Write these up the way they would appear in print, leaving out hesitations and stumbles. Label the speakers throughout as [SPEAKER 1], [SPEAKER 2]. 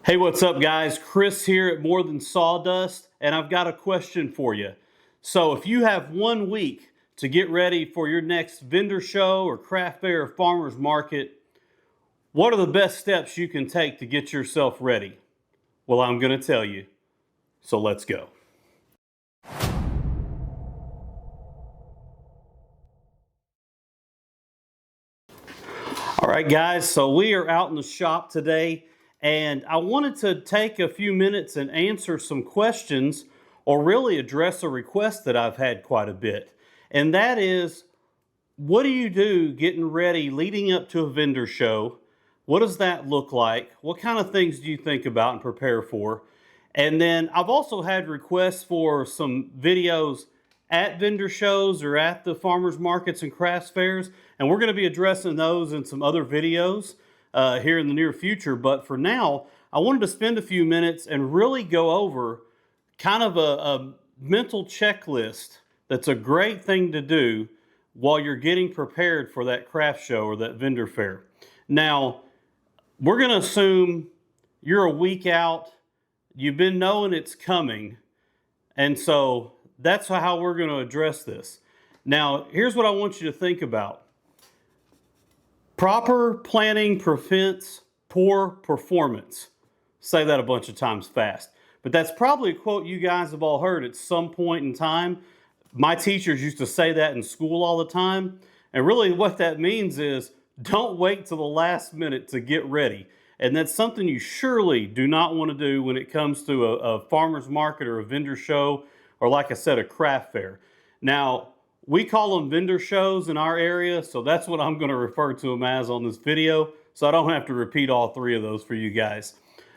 [SPEAKER 1] Hey, what's up, guys? Chris here at More Than Sawdust, and I've got a question for you. So, if you have 1 week to get ready for your next vendor show or craft fair or farmer's market, what are the best steps you can take to get yourself ready? Well, I'm going to tell you. So, let's go. All right, guys, so we are out in the shop today, and I wanted to take a few minutes and answer some questions or really address a request that I've had quite a bit. And that is, what do you do getting ready leading up to a vendor show? What does that look like? What kind of things do you think about and prepare for? And then I've also had requests for some videos at vendor shows or at the farmers markets and crafts fairs, and we're going to be addressing those in some other videos here in the near future. But for now, I wanted to spend a few minutes and really go over kind of a mental checklist that's a great thing to do while you're getting prepared for that craft show or that vendor fair. Now, we're going to assume you're a week out, you've been knowing it's coming, and so that's how we're going to address this. Now, here's what I want you to think about. Proper planning prevents poor performance. Say that a bunch of times fast. But that's probably a quote you guys have all heard at some point in time. My teachers used to say that in school all the time. And really what that means is don't wait till the last minute to get ready. And that's something you surely do not want to do when it comes to a farmer's market or a vendor show, or like I said, a craft fair. Now, we call them vendor shows in our area, so that's what I'm going to refer to them as on this video, so I don't have to repeat all three of those for you guys.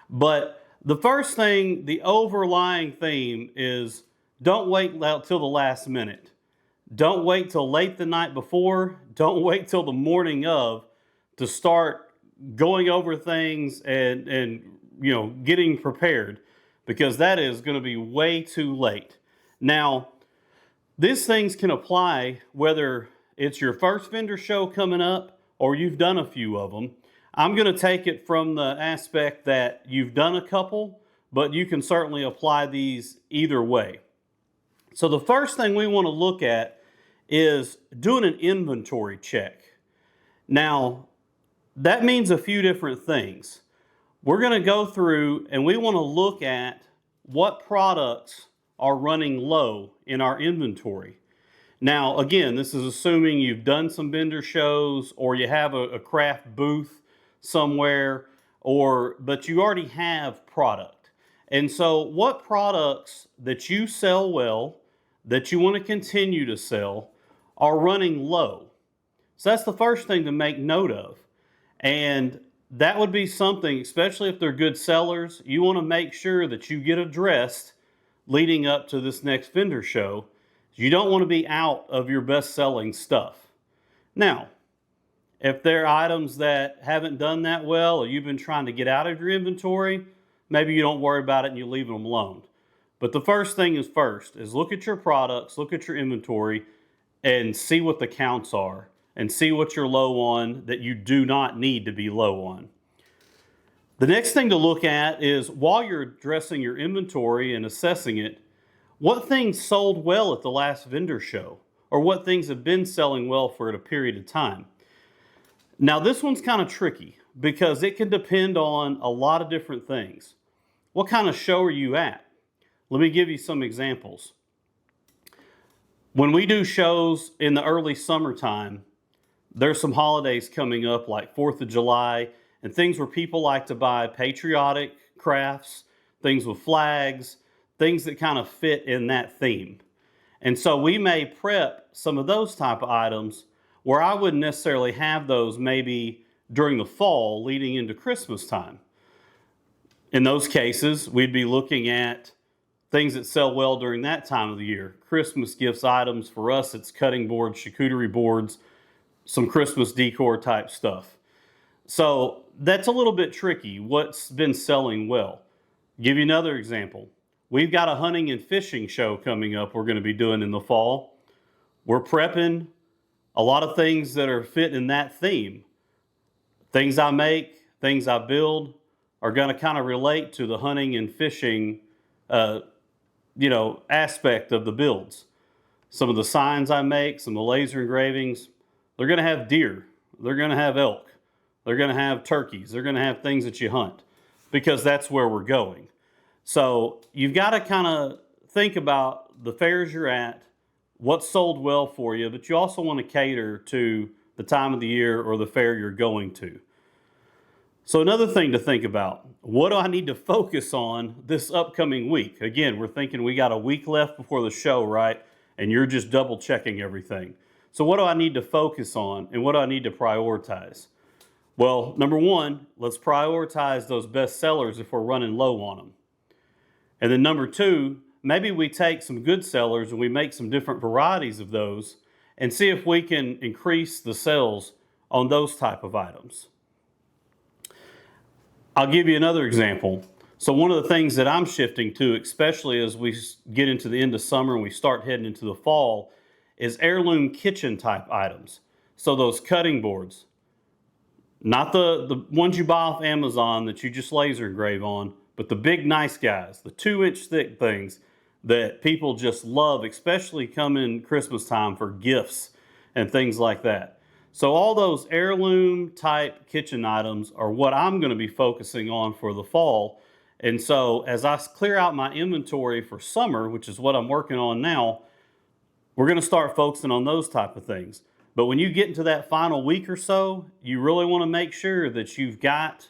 [SPEAKER 1] But the first thing, the overlying theme is don't wait till the last minute. Don't wait till late the night before. Don't wait till the morning of to start going over things and getting prepared, because that is going to be way too late. Now, these things can apply whether it's your first vendor show coming up or you've done a few of them. I'm going to take it from the aspect that you've done a couple, but you can certainly apply these either way. So the first thing we want to look at is doing an inventory check. Now, that means a few different things. We're going to go through and we want to look at what products are running low in our inventory. Now, again, this is assuming you've done some vendor shows or you have a craft booth somewhere, but you already have product. And so what products that you sell well, that you want to continue to sell, are running low? So that's the first thing to make note of. And that would be something, especially if they're good sellers, you want to make sure that you get addressed leading up to this next vendor show. You don't want to be out of your best-selling stuff. Now, if there are items that haven't done that well or you've been trying to get out of your inventory, maybe you don't worry about it and you leave them alone. But the first thing is look at your products, look at your inventory, and see what the counts are and see what you're low on that you do not need to be low on. The next thing to look at is, while you're addressing your inventory and assessing it, what things sold well at the last vendor show, or what things have been selling well for a period of time. Now, this one's kind of tricky because it can depend on a lot of different things. What kind of show are you at? Let me give you some examples. When we do shows in the early summertime, there's some holidays coming up like 4th of July and things where people like to buy patriotic crafts, things with flags, things that kind of fit in that theme. And so we may prep some of those type of items where I wouldn't necessarily have those maybe during the fall leading into Christmas time. In those cases, we'd be looking at things that sell well during that time of the year. Christmas gifts items for us, it's cutting boards, charcuterie boards, some Christmas decor type stuff. So that's a little bit tricky, what's been selling well. Give you another example. We've got a hunting and fishing show coming up we're going to be doing in the fall. We're prepping a lot of things that are fit in that theme. Things I make, things I build are going to kind of relate to the hunting and fishing, aspect of the builds. Some of the signs I make, some of the laser engravings, they're going to have deer, they're going to have elk, they're going to have turkeys, they're going to have things that you hunt, because that's where we're going. So you've got to kind of think about the fairs you're at, what's sold well for you, but you also want to cater to the time of the year or the fair you're going to. So another thing to think about, what do I need to focus on this upcoming week? Again, we're thinking we got a week left before the show, right? And you're just double checking everything. So what do I need to focus on and what do I need to prioritize? Well, number one, let's prioritize those best sellers if we're running low on them. And then number two, maybe we take some good sellers and we make some different varieties of those and see if we can increase the sales on those type of items. I'll give you another example. So one of the things that I'm shifting to, especially as we get into the end of summer and we start heading into the fall, is heirloom kitchen type items. So those cutting boards, not the ones you buy off Amazon that you just laser engrave on, but the big nice guys, the 2-inch thick things that people just love, especially coming Christmas time for gifts and things like that. So all those heirloom type kitchen items are what I'm going to be focusing on for the fall. And so as I clear out my inventory for summer, which is what I'm working on now, we're going to start focusing on those type of things. But when you get into that final week or so, you really want to make sure that you've got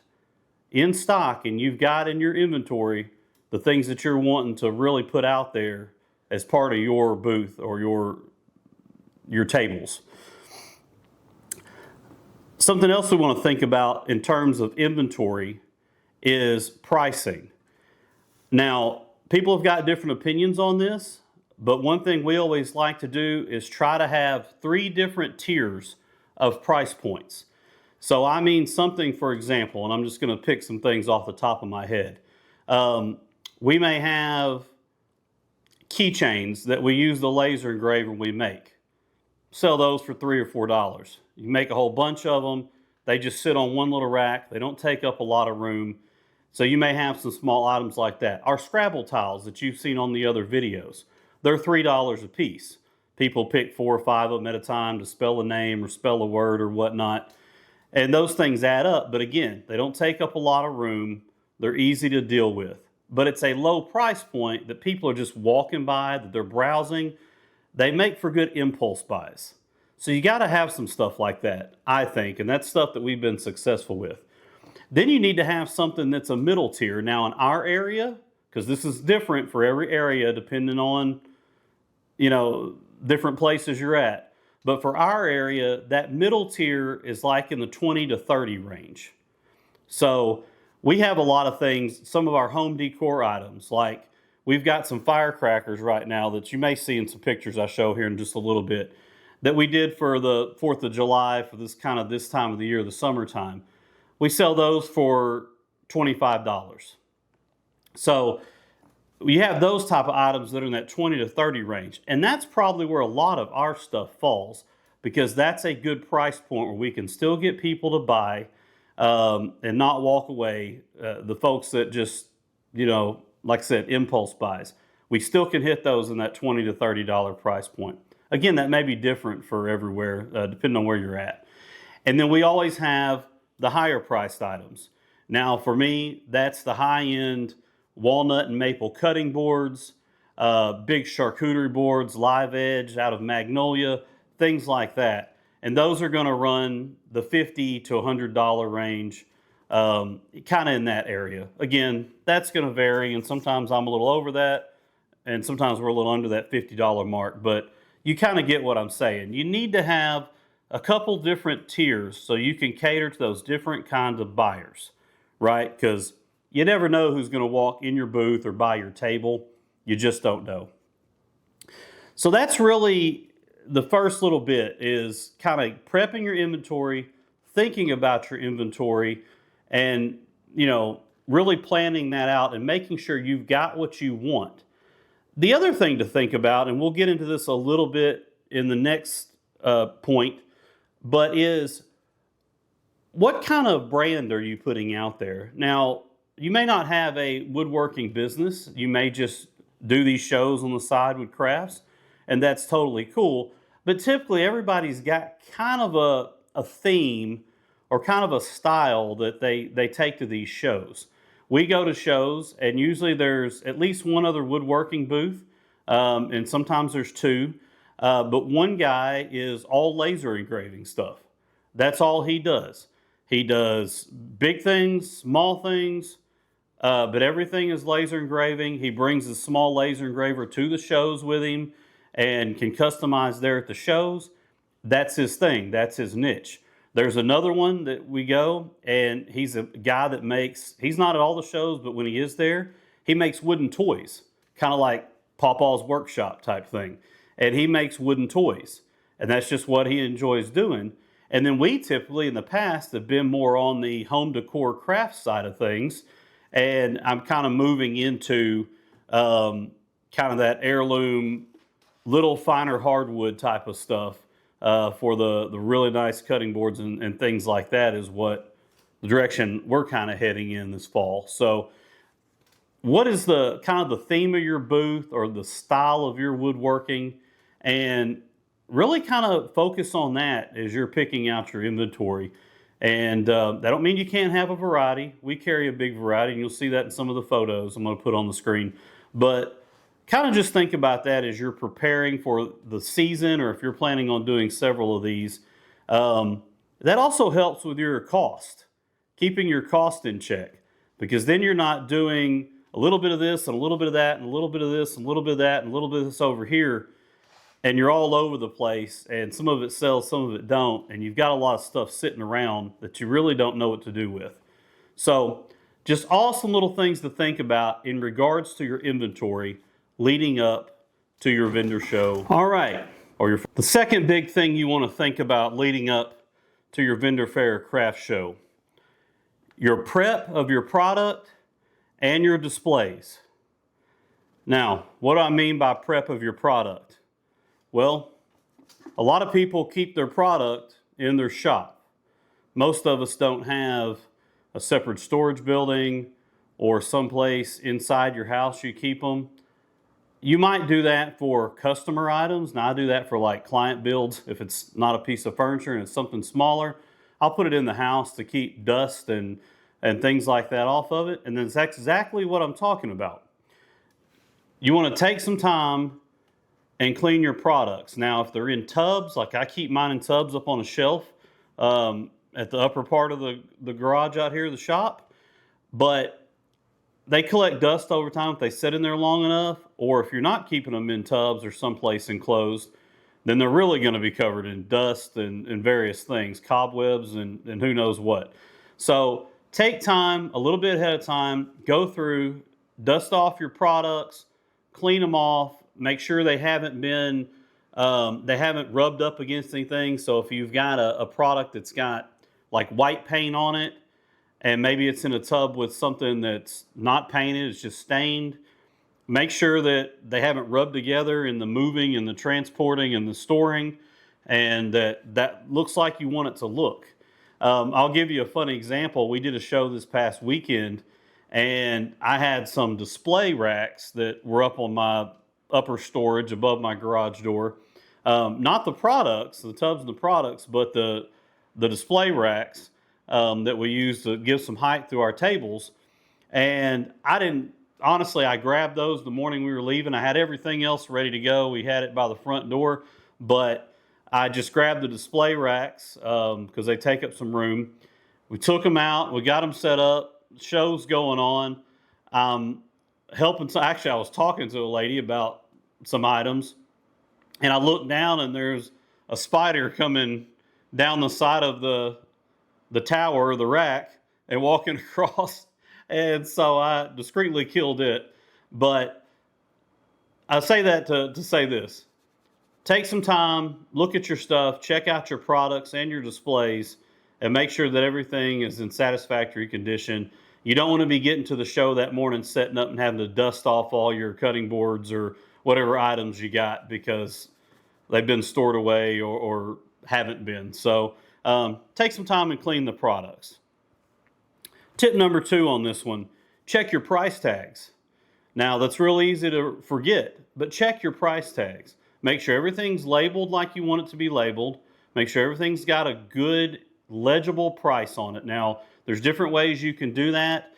[SPEAKER 1] in stock and you've got in your inventory the things that you're wanting to really put out there as part of your booth or your tables. Something else we want to think about in terms of inventory is pricing. Now, people have got different opinions on this, but one thing we always like to do is try to have 3 different tiers of price points. So I mean something, for example, and I'm just going to pick some things off the top of my head. We may have keychains that we use the laser engraver we make. Sell those for $3 or $4. You make a whole bunch of them. They just sit on one little rack. They don't take up a lot of room. So you may have some small items like that. Our Scrabble tiles that you've seen on the other videos, they're $3 a piece. People pick 4 or 5 of them at a time to spell a name or spell a word or whatnot. And those things add up. But again, they don't take up a lot of room. They're easy to deal with. But it's a low price point that people are just walking by, that they're browsing. They make for good impulse buys. So you got to have some stuff like that, I think, and that's stuff that we've been successful with. Then you need to have something that's a middle tier. Now in our area, because this is different for every area depending on, different places you're at. But for our area, that middle tier is like in the 20 to 30 range. So we have a lot of things, some of our home decor items, like we've got some firecrackers right now that you may see in some pictures I show here in just a little bit, that we did for the 4th of July for this time of the year, the summertime. We sell those for $25. So you have those type of items that are in that 20 to 30 range. And that's probably where a lot of our stuff falls, because that's a good price point where we can still get people to buy and not walk away. The folks that just, like I said, impulse buys. We still can hit those in that $20 to $30 price point. Again, that may be different for everywhere, depending on where you're at. And then we always have the higher priced items. Now, for me, that's the high-end walnut and maple cutting boards, big charcuterie boards, live edge out of Magnolia, things like that. And those are going to run the $50 to $100 range, kind of in that area. Again, that's going to vary, and sometimes I'm a little over that, and sometimes we're a little under that $50 mark, but you kind of get what I'm saying. You need to have a couple different tiers so you can cater to those different kinds of buyers, right? Because you never know who's going to walk in your booth or buy your table. You just don't know. So that's really the first little bit, is kind of prepping your inventory, thinking about your inventory, and, really planning that out and making sure you've got what you want. The other thing to think about, and we'll get into this a little bit in the next point, but is what kind of brand are you putting out there? Now, you may not have a woodworking business. You may just do these shows on the side with crafts, and that's totally cool. But typically, everybody's got kind of a theme or kind of a style that they take to these shows. We go to shows, and usually there's at least one other woodworking booth, and sometimes there's two. But one guy is all laser engraving stuff. That's all he does. He does big things, small things, but everything is laser engraving. He brings a small laser engraver to the shows with him and can customize there at the shows. That's his thing. That's his niche. There's another one that we go, and he's a guy that makes, he's not at all the shows, but when he is there, he makes wooden toys, kind of like Pawpaw's Workshop type thing. And he makes wooden toys, and that's just what he enjoys doing. And then we typically in the past have been more on the home decor craft side of things, and I'm kind of moving into kind of that heirloom, little finer hardwood type of stuff for the really nice cutting boards and things like that is what the direction we're kind of heading in this fall. So what is the kind of the theme of your booth or the style of your woodworking? And really kind of focus on that as you're picking out your inventory. And that don't mean you can't have a variety. We carry a big variety, and you'll see that in some of the photos I'm going to put on the screen. But kind of just think about that as you're preparing for the season, or if you're planning on doing several of these. That also helps with your cost, keeping your cost in check, because then you're not doing a little bit of this and a little bit of that and a little bit of this and a little bit of that and a little bit of this over here, and you're all over the place, and some of it sells, some of it don't, and you've got a lot of stuff sitting around that you really don't know what to do with. So just awesome little things to think about in regards to your inventory leading up to your vendor show. All right, the second big thing you want to think about leading up to your vendor fair or craft show: your prep of your product and your displays. Now, what do I mean by prep of your product? Well, a lot of people keep their product in their shop. Most of us don't have a separate storage building or someplace inside your house you keep them. You might do that for customer items. Now, I do that for like client builds. If it's not a piece of furniture and it's something smaller, I'll put it in the house to keep dust and things like that off of it. And that's exactly what I'm talking about. You want to take some time and clean your products. Now, if they're in tubs, like I keep mine in tubs up on a shelf at the upper part of the garage out here, the shop, but they collect dust over time if they sit in there long enough, or if you're not keeping them in tubs or someplace enclosed, then they're really going to be covered in dust and various things, cobwebs and who knows what. So take time, a little bit ahead of time, go through, dust off your products, clean them off, make sure they haven't been, they haven't rubbed up against anything. So if you've got a product that's got like white paint on it, and maybe it's in a tub with something that's not painted, it's just stained, make sure that they haven't rubbed together in the moving and the transporting and the storing, and that looks like you want it to look. I'll give you a funny example. We did a show this past weekend, and I had some display racks that were up on my upper storage above my garage door. Not the products, the tubs and the products, but the display racks that we use to give some height through our tables. And I grabbed those the morning we were leaving. I had everything else ready to go. We had it by the front door, but I just grabbed the display racks because they take up some room. We took them out, we got them set up, show's going on. Actually, I was talking to a lady about some items, and I looked down and there's a spider coming down the side of the tower, the rack, and walking across. And so I discreetly killed it. But I say that to say this: take some time, look at your stuff, check out your products and your displays, and make sure that everything is in satisfactory condition. You don't want to be getting to the show that morning, setting up and having to dust off all your cutting boards or whatever items you got because they've been stored away or haven't been. So take some time and clean the products. Tip number 2 on this one check your price tags. Now, that's really easy to forget, but check your price tags. Make sure everything's labeled like you want it to be labeled. Make sure everything's got a good, legible price on it. Now, there's different ways you can do that.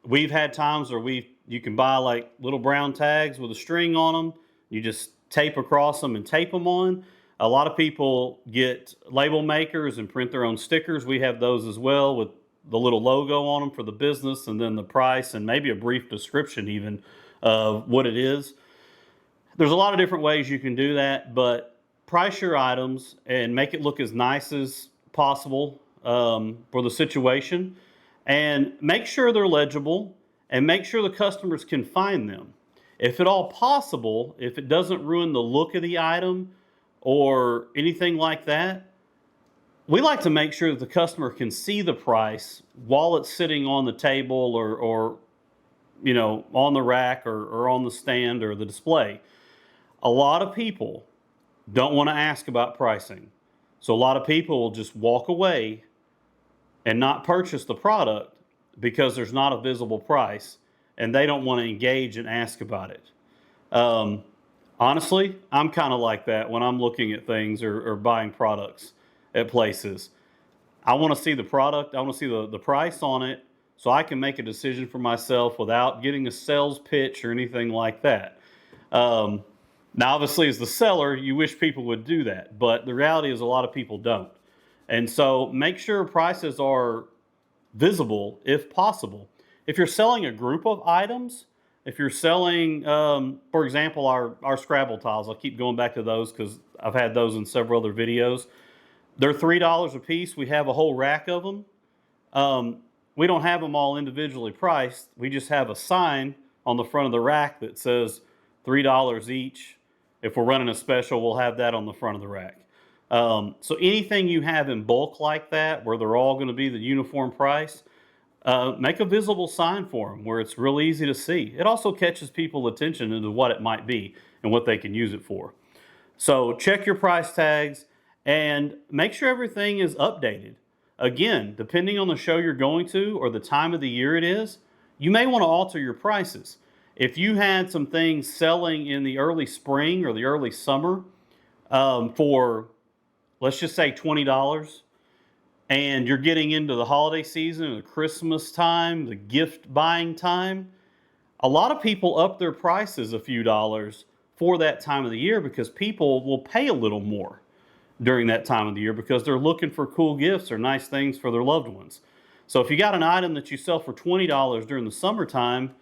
[SPEAKER 1] We've had times where you can buy like little brown tags with a string on them. You just tape across them and tape them on. A lot of people get label makers and print their own stickers. We have those as well with the little logo on them for the business and then the price and maybe a brief description even of what it is. There's a lot of different ways you can do that, but price your items and make it look as nice as possible for the situation, and make sure they're legible and make sure the customers can find them. If at all possible, if it doesn't ruin the look of the item or anything like that, we like to make sure that the customer can see the price while it's sitting on the table or on the rack or on the stand or the display. A lot of people don't want to ask about pricing. So a lot of people will just walk away and not purchase the product because there's not a visible price and they don't want to engage and ask about it. Honestly, I'm kind of like that when I'm looking at things or buying products at places. I want to see the product. I want to see the price on it so I can make a decision for myself without getting a sales pitch or anything like that. Now, obviously, as the seller, you wish people would do that, but the reality is a lot of people don't. And so make sure prices are visible if possible. If you're selling a group of items, if you're selling, for example, our Scrabble tiles, I'll keep going back to those because I've had those in several other videos. They're $3 a piece. We have a whole rack of them. We don't have them all individually priced. We just have a sign on the front of the rack that says $3 each. If we're running a special, we'll have that on the front of the rack. So anything you have in bulk like that, where they're all going to be the uniform price, make a visible sign for them where it's real easy to see. It also catches people's attention into what it might be and what they can use it for. So check your price tags and make sure everything is updated. Again, depending on the show you're going to or the time of the year it is, you may want to alter your prices. If you had some things selling in the early spring or the early summer for, let's just say $20, and you're getting into the holiday season, the Christmas time, the gift buying time, a lot of people up their prices a few dollars for that time of the year because people will pay a little more during that time of the year because they're looking for cool gifts or nice things for their loved ones. So if you got an item that you sell for $20 during the summertime,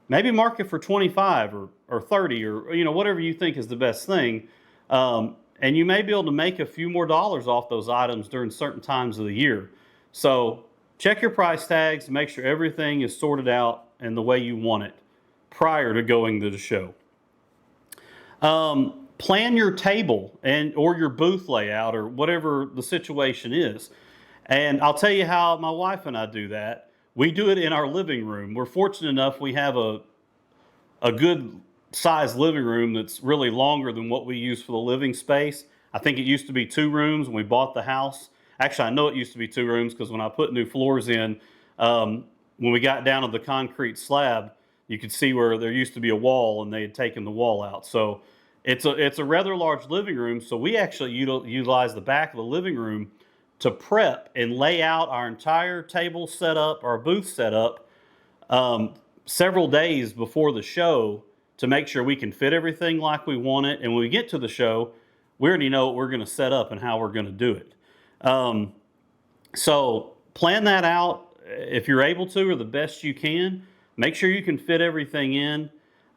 [SPEAKER 1] maybe mark it for $25 or $30 or whatever you think is the best thing. And you may be able to make a few more dollars off those items during certain times of the year. So check your price tags and make sure everything is sorted out in the way you want it prior to going to the show. Plan your table or your booth layout or whatever the situation is. And I'll tell you how my wife and I do that. We do it in our living room. We're fortunate enough we have a good sized living room that's really longer than what we use for the living space. I think it used to be 2 rooms when we bought the house. Actually, I know it used to be 2 rooms because when I put new floors in, when we got down to the concrete slab, you could see where there used to be a wall and they had taken the wall out. So it's a rather large living room. So we actually utilize the back of the living room to prep and lay out our entire table setup, our booth setup, several days before the show to make sure we can fit everything like we want it. And when we get to the show, we already know what we're going to set up and how we're going to do it. So plan that out if you're able to or the best you can. Make sure you can fit everything in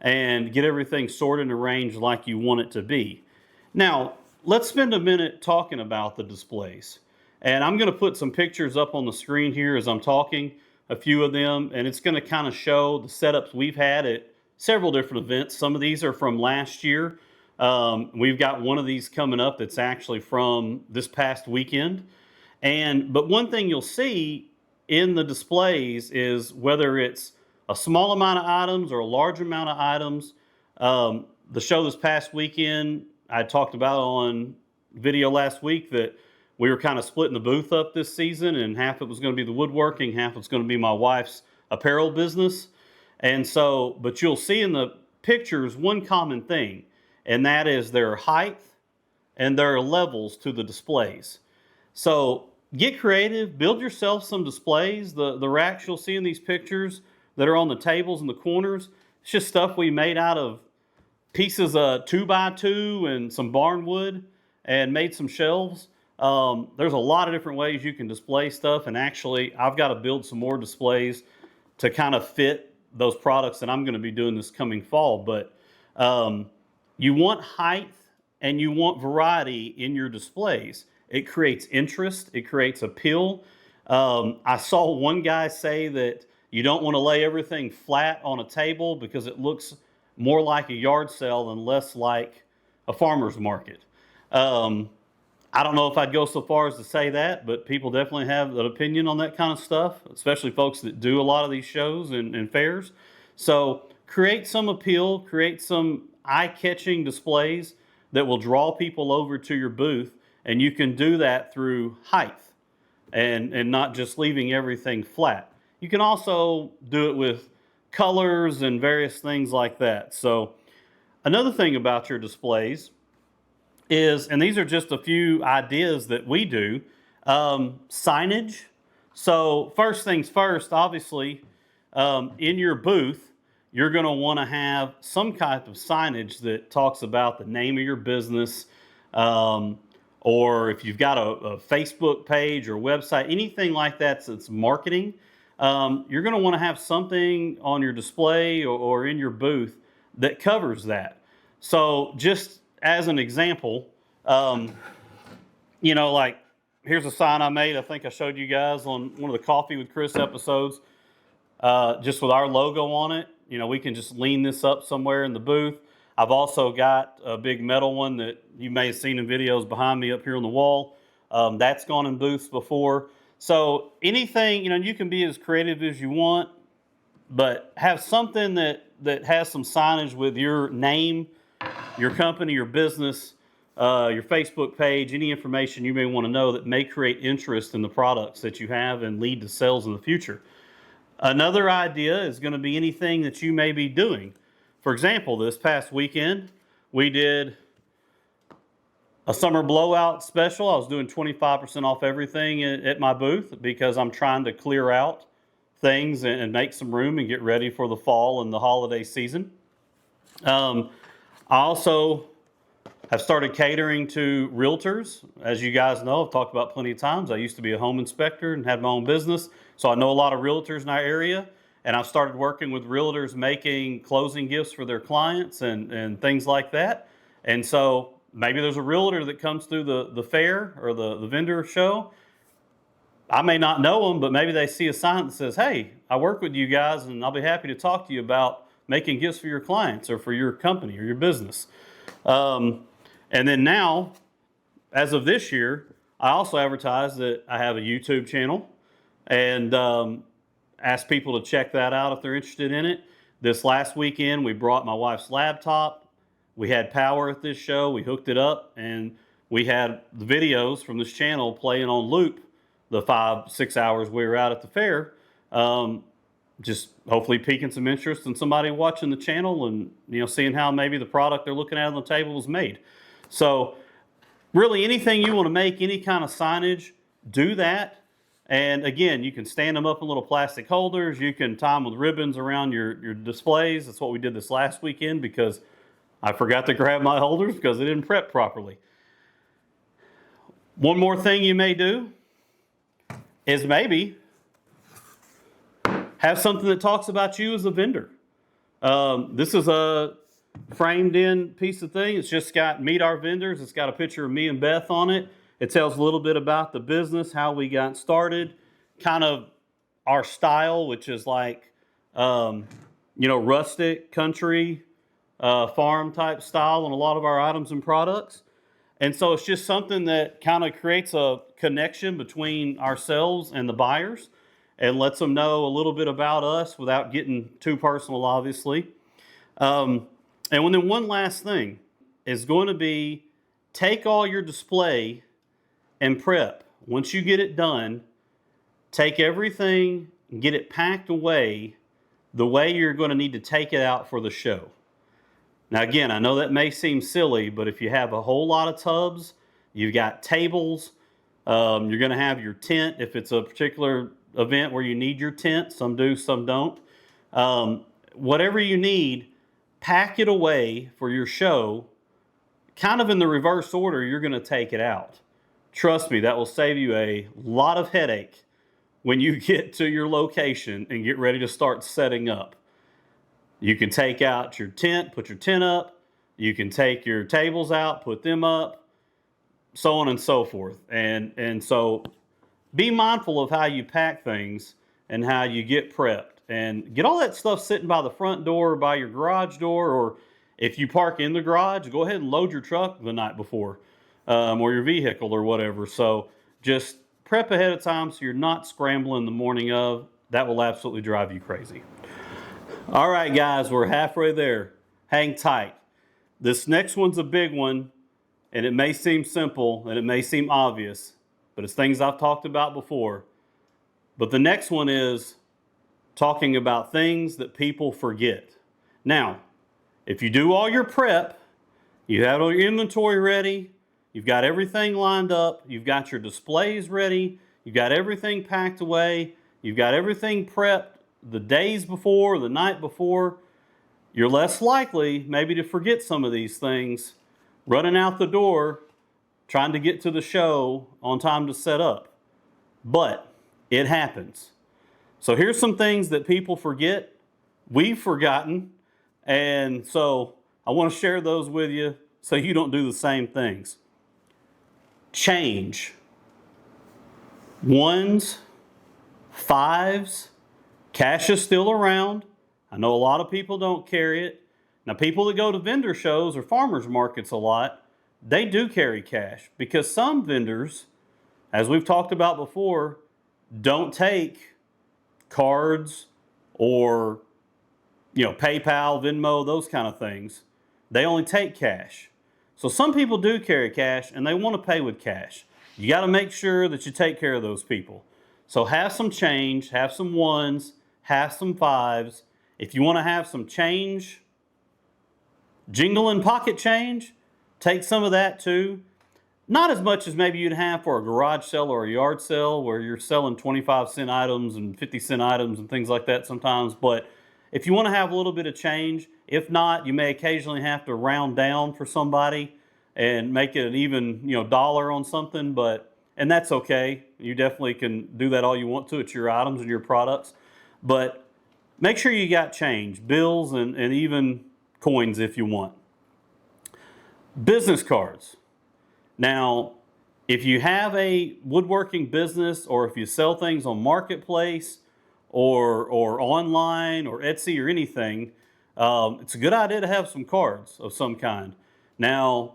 [SPEAKER 1] and get everything sorted and arranged like you want it to be. Now, let's spend a minute talking about the displays. And I'm going to put some pictures up on the screen here as I'm talking, a few of them, and it's going to kind of show the setups we've had at several different events. Some of these are from last year. We've got one of these coming up that's actually from this past weekend. But one thing you'll see in the displays is whether it's a small amount of items or a large amount of items. The show this past weekend, I talked about on video last week that we were kind of splitting the booth up this season, and half it was going to be the woodworking, half it's going to be my wife's apparel business. And so, but you'll see in the pictures one common thing, and that is there are height and there are levels to the displays. So get creative, build yourself some displays. The racks you'll see in these pictures that are on the tables in the corners, it's just stuff we made out of pieces of 2x2 and some barn wood and made some shelves. There's a lot of different ways you can display stuff, and actually I've got to build some more displays to kind of fit those products that I'm going to be doing this coming fall. But you want height and you want variety in your displays. It creates interest, it creates appeal. I saw one guy say that you don't want to lay everything flat on a table because it looks more like a yard sale and less like a farmer's market. I don't know if I'd go so far as to say that, but people definitely have an opinion on that kind of stuff, especially folks that do a lot of these shows and fairs. So create some appeal, create some eye-catching displays that will draw people over to your booth, and you can do that through height and not just leaving everything flat. You can also do it with colors and various things like that. So another thing about your displays is, and these are just a few ideas that we do, signage. So first things first, obviously, in your booth, you're going to want to have some kind of signage that talks about the name of your business, or if you've got a Facebook page or website, anything like that that's marketing, you're going to want to have something on your display or in your booth that covers that. So just as an example, like here's a sign I made. I think I showed you guys on one of the Coffee with Chris episodes, just with our logo on it. We can just lean this up somewhere in the booth. I've also got a big metal one that you may have seen in videos behind me up here on the wall. That's gone in booths before. So anything, you can be as creative as you want, but have something that has some signage with your name, your company, your business, your Facebook page, any information you may want to know that may create interest in the products that you have and lead to sales in the future. Another idea is going to be anything that you may be doing. For example, this past weekend, we did a summer blowout special. I was doing 25% off everything at my booth because I'm trying to clear out things and make some room and get ready for the fall and the holiday season. I also have started catering to realtors. As you guys know, I've talked about plenty of times, I used to be a home inspector and had my own business. So I know a lot of realtors in our area, and I've started working with realtors making closing gifts for their clients and things like that. And so maybe there's a realtor that comes through the fair or the vendor show. I may not know them, but maybe they see a sign that says, hey, I work with you guys and I'll be happy to talk to you about making gifts for your clients or for your company or your business. And then now, as of this year, I also advertise that I have a YouTube channel and ask people to check that out if they're interested in it. This last weekend, we brought my wife's laptop. We had power at this show. We hooked it up, and we had the videos from this channel playing on loop the 5-6 hours we were out at the fair. Just hopefully piquing some interest in somebody watching the channel and seeing how maybe the product they're looking at on the table was made. So really anything you want to make, any kind of signage, do that. And again, you can stand them up in little plastic holders. You can tie them with ribbons around your displays. That's what we did this last weekend because I forgot to grab my holders because they didn't prep properly. One more thing you may do is maybe have something that talks about you as a vendor. This is a framed in piece of thing. It's just got meet our vendors. It's got a picture of me and Beth on it. It tells a little bit about the business, how we got started, kind of our style, which is like, rustic, country, farm type style on a lot of our items and products. And so it's just something that kind of creates a connection between ourselves and the buyers and lets them know a little bit about us without getting too personal, obviously. And then one last thing is going to be take all your display and prep. Once you get it done, take everything, and get it packed away the way you're going to need to take it out for the show. Now again, I know that may seem silly, but if you have a whole lot of tubs, you've got tables, you're going to have your tent if it's a particular event where you need your tent. Some do, some don't. Whatever you need, pack it away for your show, kind of in the reverse order you're going to take it out. Trust me, that will save you a lot of headache when you get to your location and get ready to start setting up. You can take out your tent, put your tent up. You can take your tables out, put them up, so on and so forth. And so be mindful of how you pack things and how you get prepped. And get all that stuff sitting by the front door or by your garage door, or if you park in the garage, go ahead and load your truck the night before, or your vehicle or whatever. So just prep ahead of time so you're not scrambling the morning of. That will absolutely drive you crazy. All right, guys, we're halfway there. Hang tight. This next one's a big one, and it may seem simple and it may seem obvious, but it's things I've talked about before. But the next one is talking about things that people forget. Now, if you do all your prep, you have all your inventory ready, you've got everything lined up, you've got your displays ready, you've got everything packed away, you've got everything prepped the days before, the night before, you're less likely maybe to forget some of these things running out the door trying to get to the show on time to set up. But it happens. So here's some things that people forget, we've forgotten, and so I want to share those with you so you don't do the same things. Change. Ones, fives, cash is still around. I know a lot of people don't carry it. Now, people that go to vendor shows or farmers markets a lot, they do carry cash because some vendors, as we've talked about before, don't take cards or PayPal, Venmo, those kind of things. They only take cash. So some people do carry cash and they want to pay with cash. You got to make sure that you take care of those people. So have some change, have some ones, have some fives. If you want to have some change, jingling pocket change, take some of that too. Not as much as maybe you'd have for a garage sale or a yard sale where you're selling 25-cent items and 50-cent items and things like that sometimes. But if you want to have a little bit of change, if not, you may occasionally have to round down for somebody and make it an even dollar on something. And that's okay. You definitely can do that all you want to. It's your items and your products. But make sure you got change, bills and even coins if you want. Business cards. Now, if you have a woodworking business or if you sell things on Marketplace or online or Etsy or anything, it's a good idea to have some cards of some kind. Now,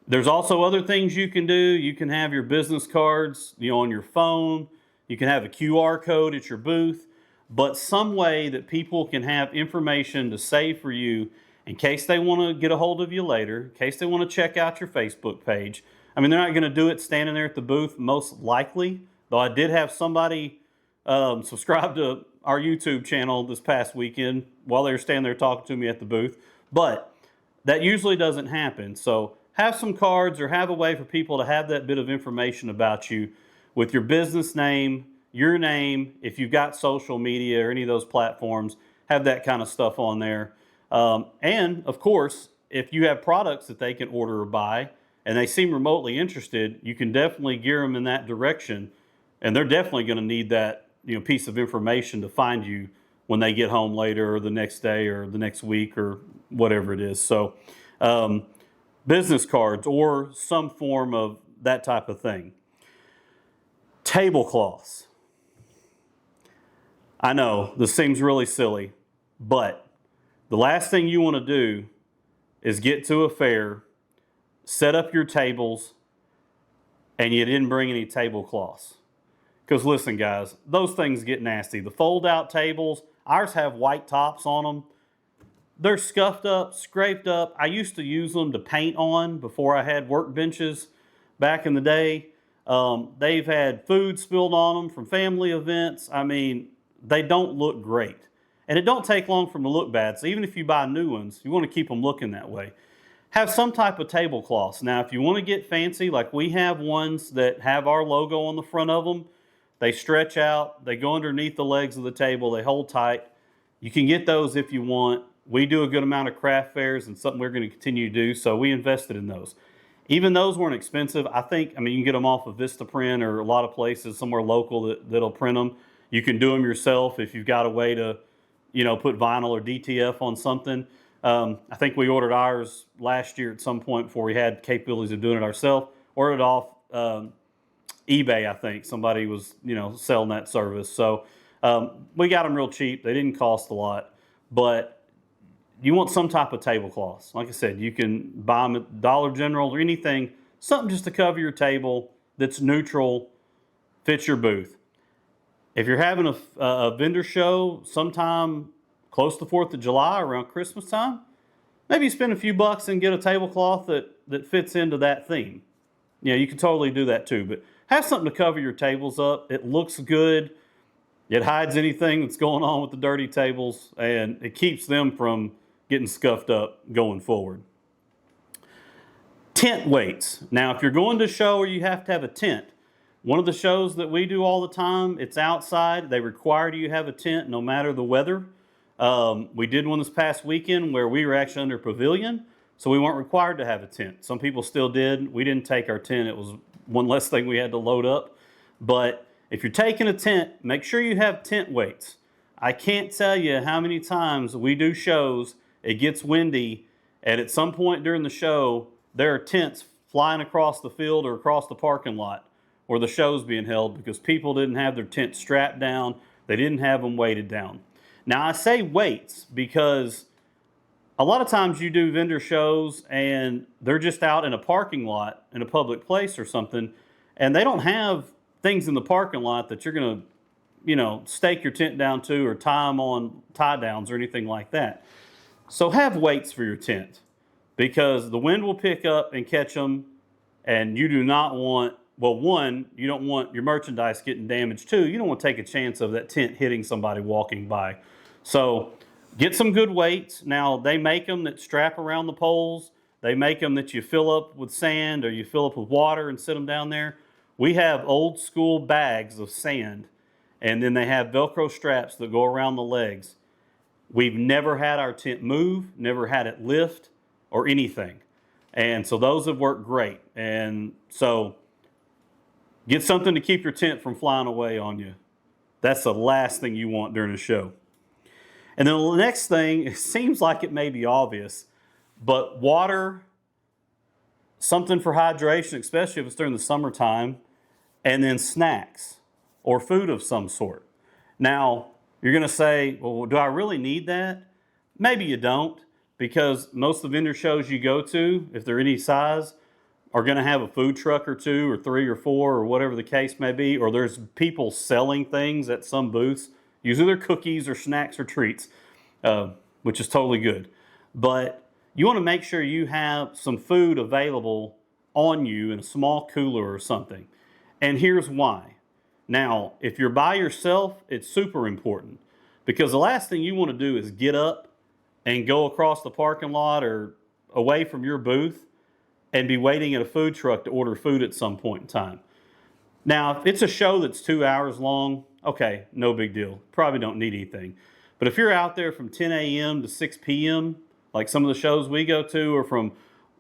[SPEAKER 1] there's also other things you can do. You can have your business cards on your phone. You can have a QR code at your booth, but some way that people can have information to save for you in case they want to get a hold of you later, in case they want to check out your Facebook page. I mean, they're not going to do it standing there at the booth, most likely, though I did have somebody subscribe to our YouTube channel this past weekend while they were standing there talking to me at the booth. But that usually doesn't happen. So have some cards or have a way for people to have that bit of information about you with your business name, your name, if you've got social media or any of those platforms, have that kind of stuff on there. And of course, if you have products that they can order or buy and they seem remotely interested, you can definitely gear them in that direction. And they're definitely going to need that piece of information to find you when they get home later or the next day or the next week or whatever it is. So business cards or some form of that type of thing. Tablecloths. I know this seems really silly, but the last thing you want to do is get to a fair, set up your tables, and you didn't bring any tablecloths. Because listen, guys, those things get nasty. The fold-out tables, ours have white tops on them. They're scuffed up, scraped up. I used to use them to paint on before I had workbenches back in the day. They've had food spilled on them from family events. I mean, they don't look great. And it don't take long for them to look bad. So even if you buy new ones, you want to keep them looking that way. Have some type of tablecloths. Now, if you want to get fancy, like we have ones that have our logo on the front of them, they stretch out, they go underneath the legs of the table, they hold tight. You can get those if you want. We do a good amount of craft fairs and something we're going to continue to do, so we invested in those. Even those weren't expensive. I mean, you can get them off of Vistaprint or a lot of places somewhere local that'll print them. You can do them yourself if you've got a way to, put vinyl or DTF on something. I think we ordered ours last year at some point before we had capabilities of doing it ourselves. Ordered it off eBay, I think. Somebody was, selling that service. So we got them real cheap. They didn't cost a lot. But you want some type of tablecloths. Like I said, you can buy them at Dollar General or anything, something just to cover your table that's neutral, fits your booth. If you're having a vendor show sometime close to 4th of July, around Christmas time, maybe you spend a few bucks and get a tablecloth that fits into that theme. You can totally do that too, but have something to cover your tables up. It looks good. It hides anything that's going on with the dirty tables, and it keeps them from getting scuffed up going forward. Tent weights. Now, if you're going to a show where you have to have a tent, one of the shows that we do all the time, it's outside. They require you to have a tent no matter the weather. We did one this past weekend where we were actually under pavilion, so we weren't required to have a tent. Some people still did. We didn't take our tent. It was one less thing we had to load up. But if you're taking a tent, make sure you have tent weights. I can't tell you how many times we do shows, it gets windy, and at some point during the show, there are tents flying across the field or across the parking lot where the show's being held because people didn't have their tent strapped down. They didn't have them weighted down. Now, I say weights because a lot of times you do vendor shows and they're just out in a parking lot in a public place or something, and they don't have things in the parking lot that you're going to, stake your tent down to or tie them on tie downs or anything like that. So have weights for your tent because the wind will pick up and catch them, and you do not want, well, one, you don't want your merchandise getting damaged. Two, you don't want to take a chance of that tent hitting somebody walking by. So get some good weights. Now, they make them that strap around the poles. They make them that you fill up with sand or you fill up with water and sit them down there. We have old school bags of sand, and then they have Velcro straps that go around the legs. We've never had our tent move, never had it lift or anything. And so those have worked great. And so get something to keep your tent from flying away on you. That's the last thing you want during a show. And then the next thing, it seems like it may be obvious, but water, something for hydration, especially if it's during the summertime, and then snacks or food of some sort. Now, you're going to say, well, do I really need that? Maybe you don't, because most of the vendor shows you go to, if they're any size, are going to have a food truck or two or three or four or whatever the case may be, or there's people selling things at some booths. Usually they're cookies or snacks or treats, which is totally good. But you want to make sure you have some food available on you in a small cooler or something. And here's why. Now, if you're by yourself, it's super important because the last thing you want to do is get up and go across the parking lot or away from your booth and be waiting at a food truck to order food at some point in time. Now, if it's a show that's 2 hours long, okay, no big deal. Probably don't need anything. But if you're out there from 10 a.m. to 6 p.m., like some of the shows we go to, or from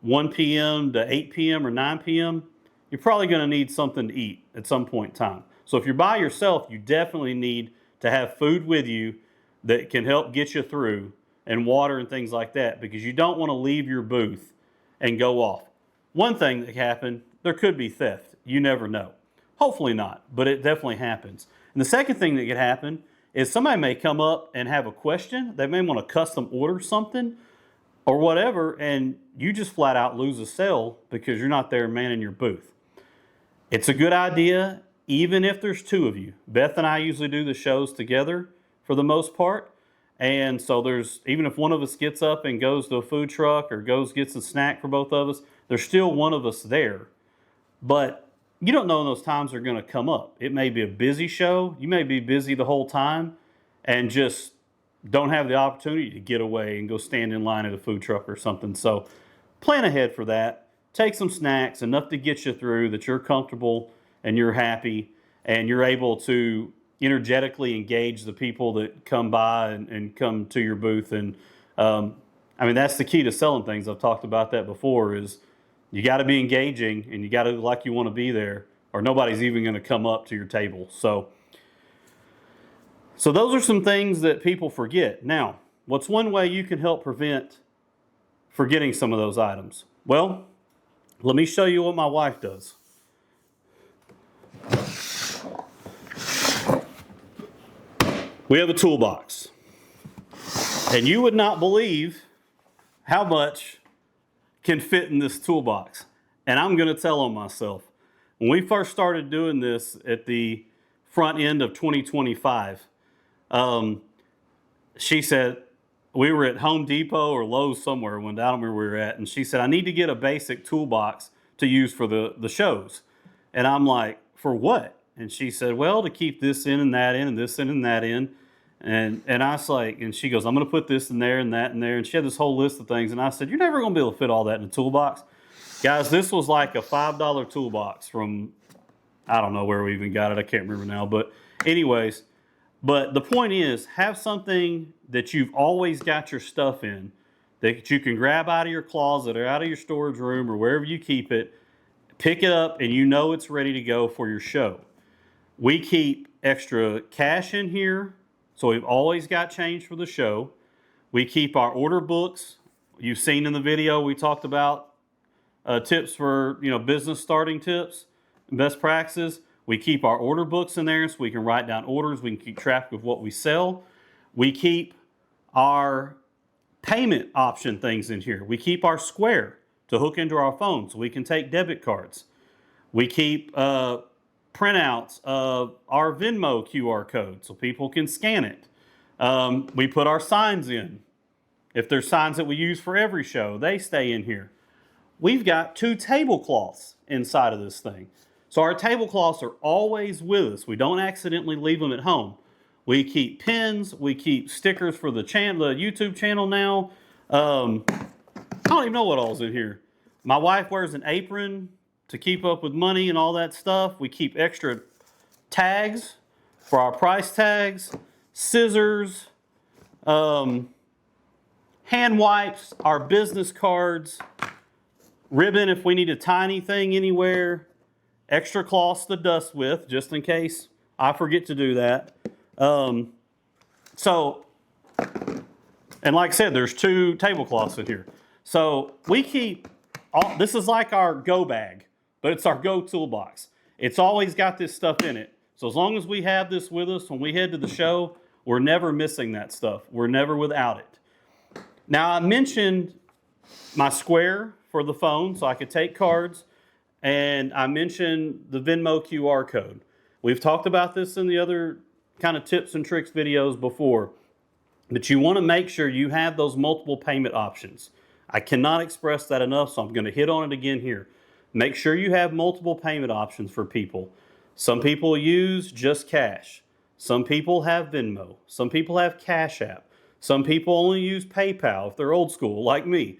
[SPEAKER 1] 1 p.m. to 8 p.m. or 9 p.m., you're probably going to need something to eat at some point in time. So if you're by yourself, you definitely need to have food with you that can help get you through, and water and things like that, because you don't want to leave your booth and go off. One thing that can happen, there could be theft. You never know. Hopefully not, but it definitely happens. And the second thing that could happen is somebody may come up and have a question. They may want to custom order something or whatever, and you just flat out lose a sale because you're not there manning your booth. It's a good idea, even if there's two of you. Beth and I usually do the shows together for the most part. And so there's, even if one of us gets up and goes to a food truck or gets a snack for both of us, there's still one of us there. But you don't know when those times are going to come up. It may be a busy show. You may be busy the whole time. and just don't have the opportunity to get away and go stand in line at a food truck or something. So plan ahead for that. Take some snacks, enough to get you through that you're comfortable and you're happy and you're able to energetically engage the people that come by and come to your booth. And I mean, that's the key to selling things. I've talked about that before, is you got to be engaging and you got to look like you want to be there, or nobody's even going to come up to your table. So those are some things that people forget. Now, what's one way you can help prevent forgetting some of those items? Well, let me show you what my wife does. We have a toolbox, and you would not believe how much can fit in this toolbox. And I'm going to tell on myself. When we first started doing this at the front end of 2025, she said, we were at Home Depot or Lowe's somewhere, when I don't remember where we were at, and she said, I need to get a basic toolbox to use for the shows. And I'm like, for what? And she said, well, to keep this in and that in and this in and that in. And I was like, and she goes, I'm going to put this in there and that in there. And she had this whole list of things. And I said, you're never going to be able to fit all that in a toolbox. Guys, this was like a $5 toolbox from, I don't know where we even got it. I can't remember now. But anyways, but the point is, have something that you've always got your stuff in, that you can grab out of your closet or out of your storage room or wherever you keep it, pick it up, and you know it's ready to go for your show. We keep extra cash in here, so we've always got change for the show. We keep our order books. You've seen in the video we talked about tips for business starting tips, best practices. We keep our order books in there so we can write down orders. We can keep track of what we sell. We keep our payment option things in here. We keep our Square to hook into our phone so we can take debit cards. We keep printouts of our Venmo QR code so people can scan it. We put our signs in. If there's signs that we use for every show, they stay in here. We've got 2 tablecloths inside of this thing. So our tablecloths are always with us. We don't accidentally leave them at home. We keep pins. We keep stickers for the YouTube channel now. I don't even know what all's in here. My wife wears an apron to keep up with money and all that stuff. We keep extra tags for our price tags, scissors, hand wipes, our business cards, ribbon if we need to tie anything anywhere, extra cloths to dust with, just in case I forget to do that. And like I said, there's 2 tablecloths in here. So we keep, this is like our go bag, but it's our go toolbox. It's always got this stuff in it. So as long as we have this with us when we head to the show, we're never missing that stuff. We're never without it. Now, I mentioned my Square for the phone so I could take cards, and I mentioned the Venmo QR code. We've talked about this in the other kind of tips and tricks videos before, but you want to make sure you have those multiple payment options. I cannot express that enough, so I'm going to hit on it again here. Make sure you have multiple payment options for people. Some people use just cash. Some people have Venmo. Some people have Cash App. Some people only use PayPal if they're old school, like me.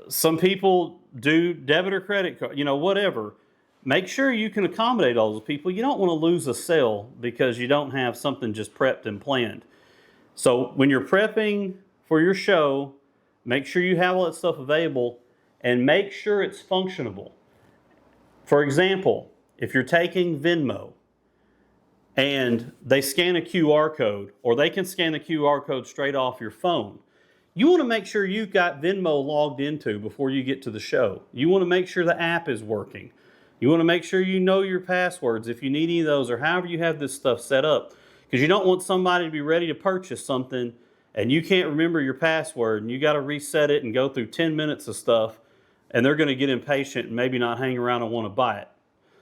[SPEAKER 1] Some people do debit or credit card, whatever. Make sure you can accommodate all those people. You don't want to lose a sale because you don't have something just prepped and planned. So when you're prepping for your show, make sure you have all that stuff available and make sure it's functionable. For example, if you're taking Venmo and they scan a QR code, or they can scan the QR code straight off your phone, you want to make sure you've got Venmo logged into before you get to the show. You want to make sure the app is working. You want to make sure you know your passwords if you need any of those, or however you have this stuff set up. Because you don't want somebody to be ready to purchase something and you can't remember your password and you got to reset it and go through 10 minutes of stuff, and they're going to get impatient and maybe not hang around and want to buy it.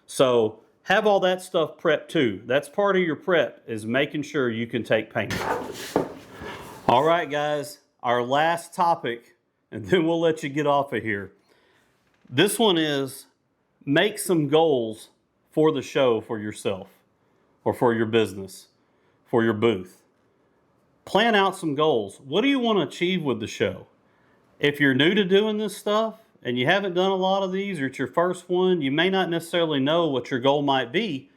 [SPEAKER 1] So have all that stuff prepped too. That's part of your prep, is making sure you can take payment. All right, guys, our last topic, and then we'll let you get off of here. This one is make some goals for the show for yourself or for your business. for your booth. Plan out some goals. What do you want to achieve with the show? If you're new to doing this stuff and you haven't done a lot of these, or it's your first one, you may not necessarily know what your goal might be,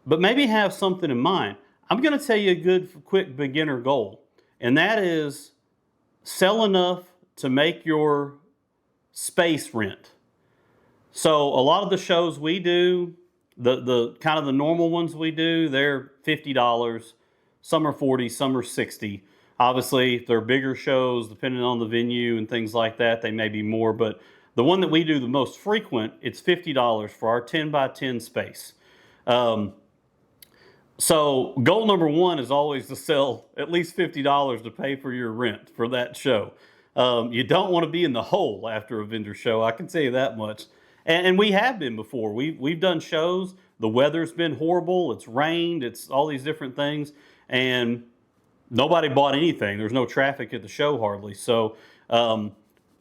[SPEAKER 1] but maybe have something in mind. I'm going to tell you a good, quick beginner goal, and that is sell enough to make your space rent. So a lot of the shows we do, the kind of the normal ones we do, they're $50. Some are 40, some are 60. Obviously, if they're bigger shows, depending on the venue and things like that, they may be more. But the one that we do the most frequent, it's $50 for our 10 by 10 space. So goal number one is always to sell at least $50 to pay for your rent for that show. You don't want to be in the hole after a vendor show, I can tell you that much. And we have been before. We've done shows. The weather's been horrible. It's rained. It's all these different things. And nobody bought anything. There's no traffic at the show hardly. So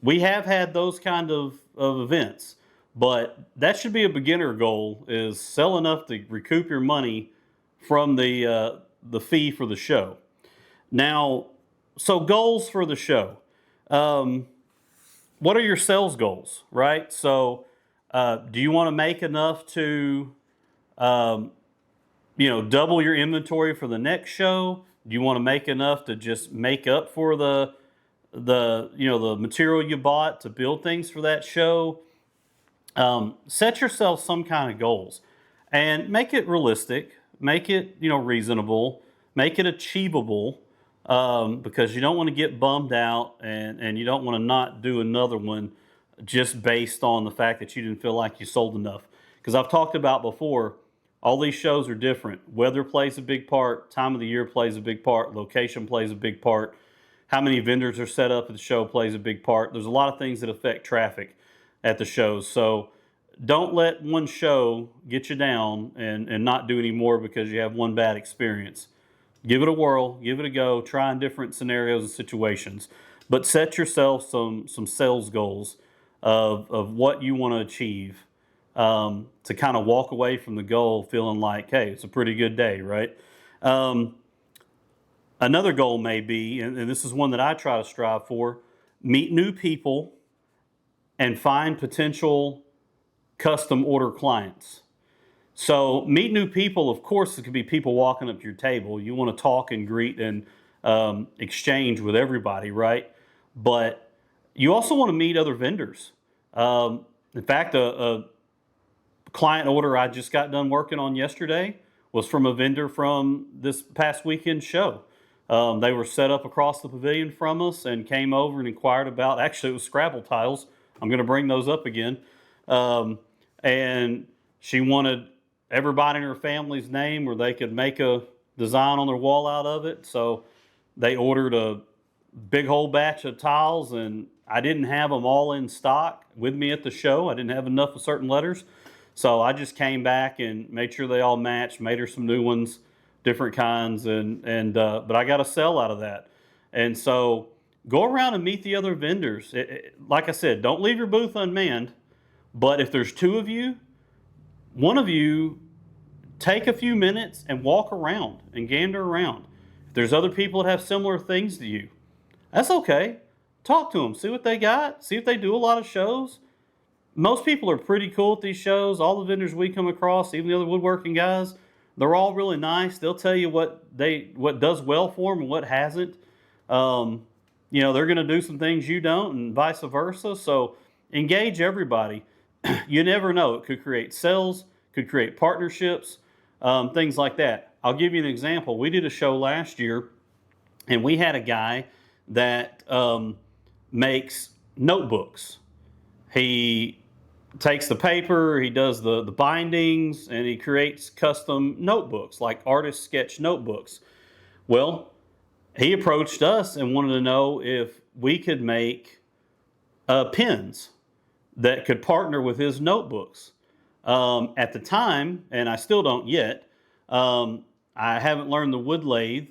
[SPEAKER 1] we have had those kind of events. But that should be a beginner goal, is sell enough to recoup your money from the fee for the show. Now, so goals for the show. What are your sales goals, right? So do you want to make enough to double your inventory for the next show? Do you want to make enough to just make up for the material you bought to build things for that show? Set yourself some kind of goals and make it realistic, make it reasonable, make it achievable, because you don't want to get bummed out and you don't want to not do another one just based on the fact that you didn't feel like you sold enough. Because I've talked about before, all these shows are different. Weather plays a big part, time of the year plays a big part, location plays a big part, how many vendors are set up at the show plays a big part. There's a lot of things that affect traffic at the shows. So don't let one show get you down and not do any more because you have one bad experience. Give it a whirl, give it a go, try in different scenarios and situations. But set yourself some sales goals of what you want to achieve, to kind of walk away from the goal feeling like, hey, it's a pretty good day, right? Another goal may be, and this is one that I try to strive for, meet new people and find potential custom order clients. So meet new people, of course, it could be people walking up to your table. You want to talk and greet and exchange with everybody, right? But you also want to meet other vendors. In fact, a client order I just got done working on yesterday was from a vendor from this past weekend show. They were set up across the pavilion from us and came over and inquired about, actually it was Scrabble tiles. I'm going to bring those up again. And she wanted everybody in her family's name where they could make a design on their wall out of it. So they ordered a big whole batch of tiles, and I didn't have them all in stock with me at the show. I didn't have enough of certain letters. So I just came back and made sure they all matched, made her some new ones, different kinds, but I got a sell out of that. And so go around and meet the other vendors. Like I said, don't leave your booth unmanned, but if there's two of you, one of you take a few minutes and walk around and gander around. If there's other people that have similar things to you, that's okay. Talk to them, see what they got, see if they do a lot of shows. Most people are pretty cool at these shows. All the vendors we come across, even the other woodworking guys, they're all really nice. They'll tell you what does well for them and what hasn't. They're going to do some things you don't, and vice versa. So engage everybody. You never know. It could create sales, could create partnerships, things like that. I'll give you an example. We did a show last year, and we had a guy that makes notebooks. He takes the paper, he does the bindings, and he creates custom notebooks, like artist sketch notebooks. Well, he approached us and wanted to know if we could make pens that could partner with his notebooks. At the time, and I still don't yet, I haven't learned the wood lathe,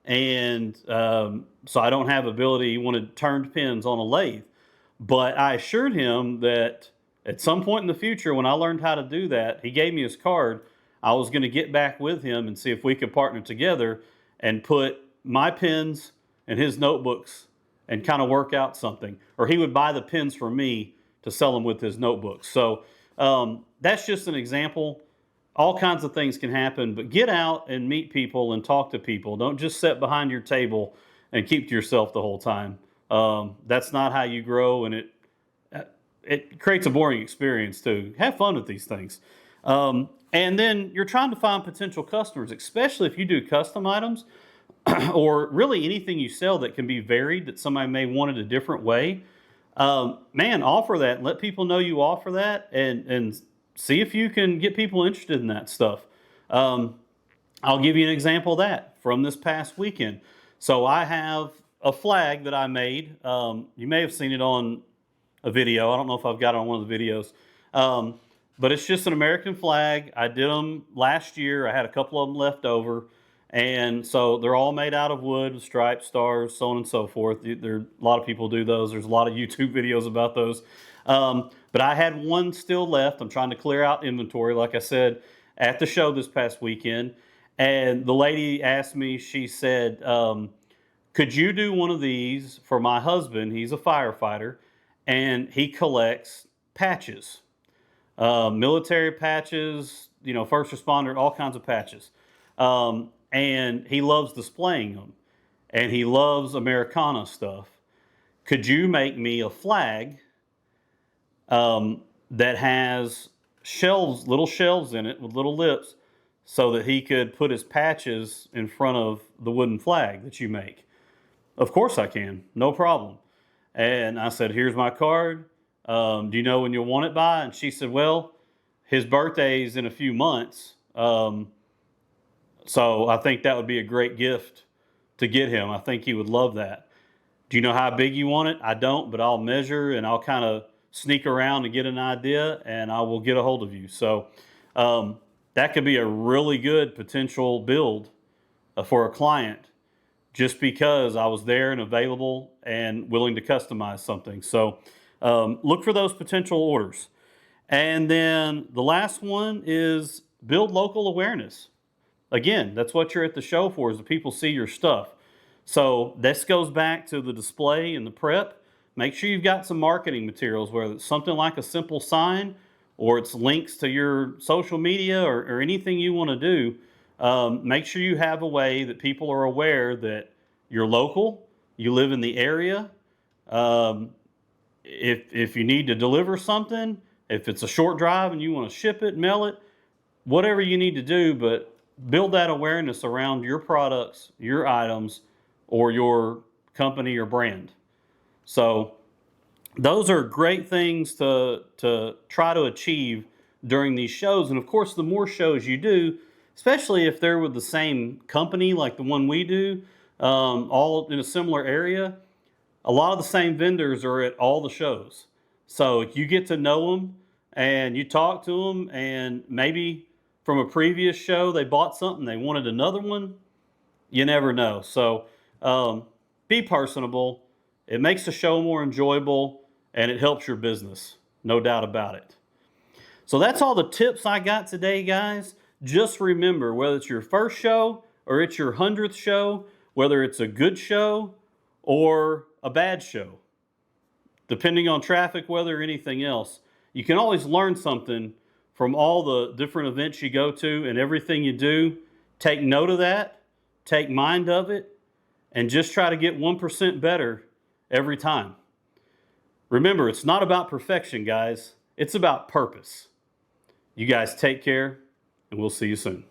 [SPEAKER 1] and so I don't have ability. He wanted turned pens on a lathe. But I assured him that at some point in the future, when I learned how to do that, he gave me his card, I was going to get back with him and see if we could partner together and put my pens and his notebooks and kind of work out something. Or he would buy the pens for me to sell them with his notebooks. So that's just an example. All kinds of things can happen, but get out and meet people and talk to people. Don't just sit behind your table and keep to yourself the whole time. That's not how you grow, and it creates a boring experience too. Have fun with these things. And then you're trying to find potential customers, especially if you do custom items or really anything you sell that can be varied, that somebody may want it a different way. Man, offer that and let people know you offer that, and see if you can get people interested in that stuff. I'll give you an example of that from this past weekend. So I have a flag that I made. You may have seen it on a video. I don't know if I've got it on one of the videos. But it's just an American flag. I did them last year. I had a couple of them left over. And so they're all made out of wood, stripes, stars, so on and so forth. A lot of people do those. There's a lot of YouTube videos about those. But I had one still left. I'm trying to clear out inventory, like I said, at the show this past weekend. And the lady asked me, she said, could you do one of these for my husband? He's a firefighter, and he collects patches. Military patches, first responder, all kinds of patches. And he loves displaying them. And he loves Americana stuff. Could you make me a flag that has shelves, little shelves in it with little lips, so that he could put his patches in front of the wooden flag that you make? Of course I can, no problem. And I said, here's my card. Do you know when you'll want it by? And she said, well, his birthday's in a few months. So I think that would be a great gift to get him. I think he would love that. Do you know how big you want it? I don't, but I'll measure and I'll kind of sneak around and get an idea, and I will get a hold of you. So that could be a really good potential build for a client, just because I was there and available and willing to customize something. So look for those potential orders. And then the last one is build local awareness. Again, that's what you're at the show for, is that people see your stuff. So this goes back to the display and the prep. Make sure you've got some marketing materials, whether it's something like a simple sign or it's links to your social media or anything you want to do. Make sure you have a way that people are aware that you're local, you live in the area. If you need to deliver something, if it's a short drive and you want to ship it, mail it, whatever you need to do, but build that awareness around your products, your items, or your company or brand. So those are great things to try to achieve during these shows. And of course, the more shows you do, especially if they're with the same company like the one we do, all in a similar area, a lot of the same vendors are at all the shows. So you get to know them and you talk to them, and maybe from a previous show they bought something, they wanted another one. You never know. So be personable. It makes the show more enjoyable, and it helps your business, no doubt about it. So that's all the tips I got today, guys. Just remember, whether it's your first show or it's your 100th show, whether it's a good show or a bad show, depending on traffic, weather, or anything else, you can always learn something from all the different events you go to and everything you do. Take note of that, take mind of it, and just try to get 1% better every time. Remember, it's not about perfection, guys. It's about purpose. You guys take care, and we'll see you soon.